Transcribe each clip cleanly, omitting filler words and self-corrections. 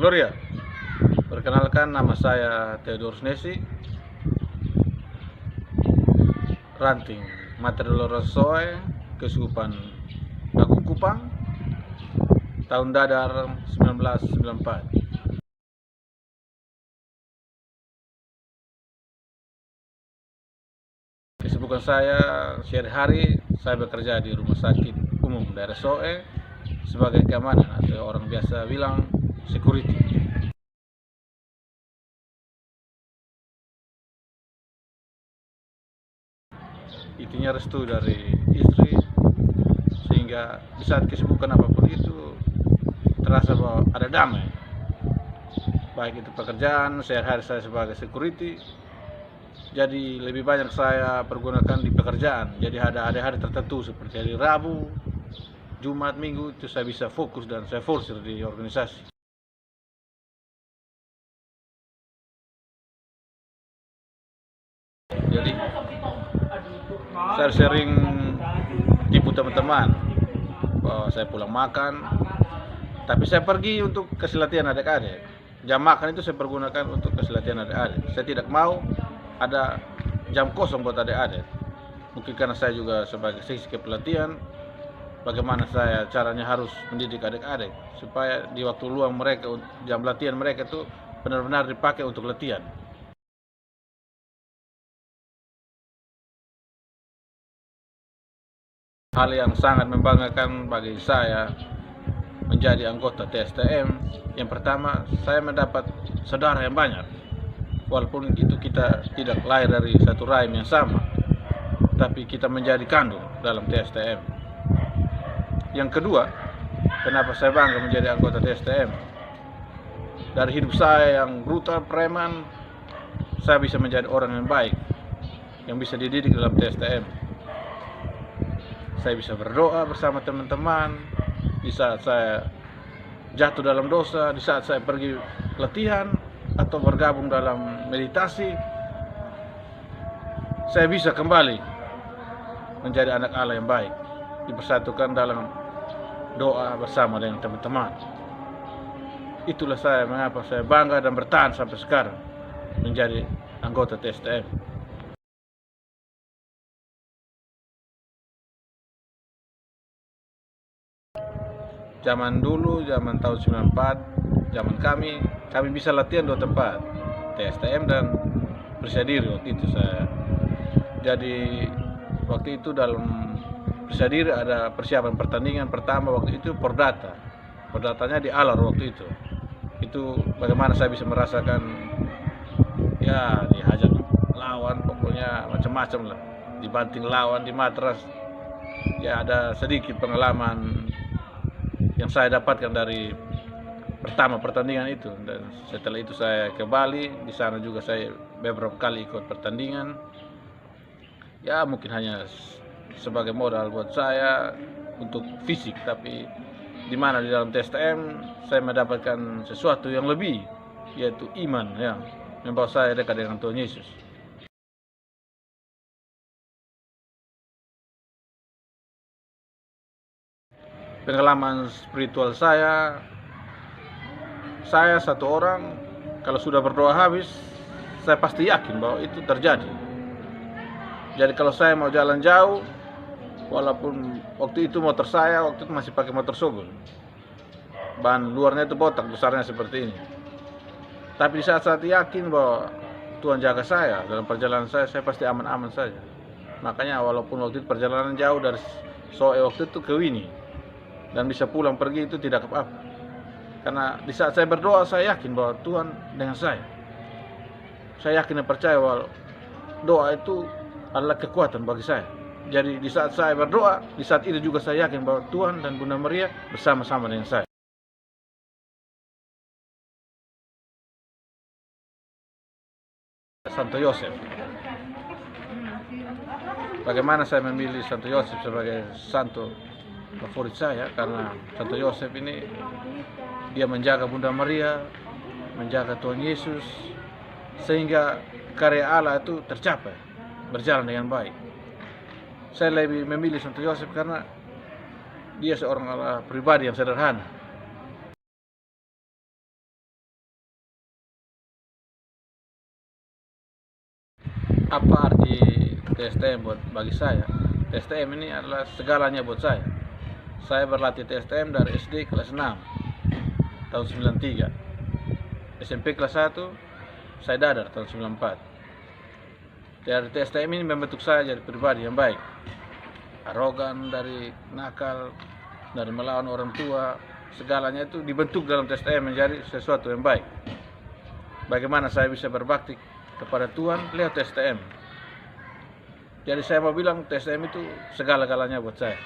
Gloria. Perkenalkan, nama saya Theodorus Nesi, ranting Mater Dolores Soe, Keuskupan Agung Kupang, tahun Dadar 1994. Kesibukan saya sehari-hari, saya bekerja di Rumah Sakit Umum Daerah Soe sebagai keamanan, atau orang biasa bilang security. Intinya restu dari istri, sehingga di saat kesibukan apapun itu terasa bahwa ada damai. Baik itu pekerjaan, sehari-hari saya sebagai security, jadi lebih banyak saya pergunakan di pekerjaan. Jadi ada hari tertentu seperti hari Rabu, Jumat, Minggu, itu saya bisa fokus dan saya forsir di organisasi. Jadi saya sering tipu teman-teman bahwa saya pulang makan, tapi saya pergi untuk kasih latihan adik-adik. Jam makan itu saya pergunakan untuk kasih latihan adik-adik. Saya tidak mau ada jam kosong buat adik-adik. Mungkin karena saya juga sebagai seksi kepelatihan, bagaimana saya caranya harus mendidik adik-adik supaya di waktu luang mereka, jam latihan mereka itu benar-benar dipakai untuk latihan. Hal yang sangat membanggakan bagi saya menjadi anggota TSTM, yang pertama saya mendapat saudara yang banyak. Walaupun itu kita tidak lahir dari satu rahim yang sama, tapi kita menjadi kandung dalam TSTM. Yang kedua, kenapa saya bangga menjadi anggota TSTM? Dari hidup saya yang brutal, preman, saya bisa menjadi orang yang baik, yang bisa dididik dalam TSTM. Saya bisa berdoa bersama teman-teman di saat saya jatuh dalam dosa, di saat saya pergi latihan atau bergabung dalam meditasi. Saya bisa kembali menjadi anak Allah yang baik, dipersatukan dalam doa bersama dengan teman-teman. Itulah saya mengapa saya bangga dan bertahan sampai sekarang menjadi anggota TSTM. Zaman dulu, zaman tahun 94, zaman kami bisa latihan dua tempat, TSTM dan Persiadiri waktu itu saya. Jadi waktu itu dalam Persiadiri ada persiapan pertandingan pertama waktu itu Pordata. Pordatanya di Alor waktu itu. Itu bagaimana saya bisa merasakan, ya dihajar lawan, pokoknya macam-macam lah. Dibanting lawan di matras. Ya ada sedikit pengalaman yang saya dapatkan dari pertama pertandingan itu, dan setelah itu saya ke Bali. Di sana juga saya beberapa kali ikut pertandingan. Ya mungkin hanya sebagai modal buat saya untuk fisik, tapi di mana di dalam TSTM saya mendapatkan sesuatu yang lebih, yaitu iman yang membawa saya dekat dengan Tuhan Yesus. Pengalaman spiritual saya satu orang kalau sudah berdoa habis, saya pasti yakin bahwa itu terjadi. Jadi kalau saya mau jalan jauh, walaupun waktu itu motor saya waktu itu masih pakai motor Sogol, ban luarnya itu botak, besarnya seperti ini. Tapi di saat yakin bahwa Tuhan jaga saya dalam perjalanan saya pasti aman-aman saja. Makanya walaupun waktu itu perjalanan jauh dari Soe waktu itu ke Wini, dan bisa pulang pergi itu tidak apa-apa. Karena di saat saya berdoa, saya yakin bahwa Tuhan dengan saya. Saya yakin dan percaya bahwa doa itu adalah kekuatan bagi saya. Jadi di saat saya berdoa, di saat itu juga saya yakin bahwa Tuhan dan Bunda Maria bersama-sama dengan saya. Santo Yosef. Bagaimana saya memilih Santo Yosef sebagai santo favorit saya? Karena Santo Yosef ini dia menjaga Bunda Maria, menjaga Tuhan Yesus, sehingga karya Allah itu tercapai, berjalan dengan baik. Saya lebih memilih Santo Yosef karena dia seorang pribadi yang sederhana. Apa arti TSTM bagi saya? TSTM ini adalah segalanya buat saya. Saya berlatih TSTM dari SD kelas 6 tahun 93. SMP kelas 1 saya dadar tahun 94. Dari TSTM ini membentuk saya jadi pribadi yang baik. Arogan, dari nakal, dari melawan orang tua, segalanya itu dibentuk dalam TSTM menjadi sesuatu yang baik. Bagaimana saya bisa berbakti kepada Tuhan lewat TSTM. Jadi saya mau bilang TSTM itu segala-galanya buat saya.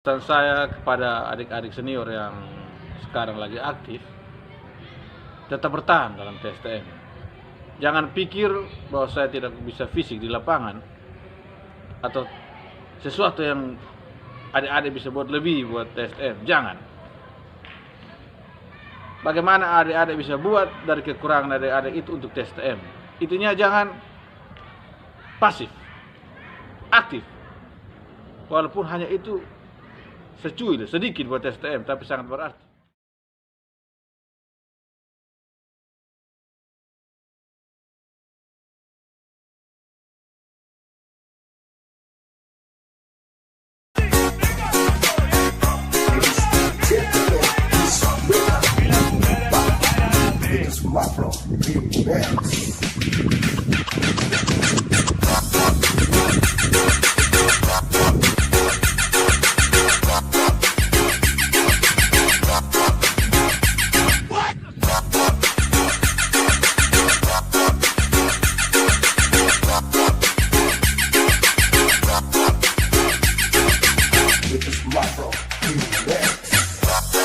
Pesan saya kepada adik-adik senior yang sekarang lagi aktif, tetap bertahan dalam TSTM. Jangan pikir bahwa saya tidak bisa fisik di lapangan atau sesuatu yang adik-adik bisa buat lebih buat TSTM. Jangan. Bagaimana adik-adik bisa buat dari kekurangan adik-adik itu untuk TSTM? Itunya jangan pasif, aktif. Walaupun hanya itu secuil, sedikit buat TSTM, tapi sangat berarti.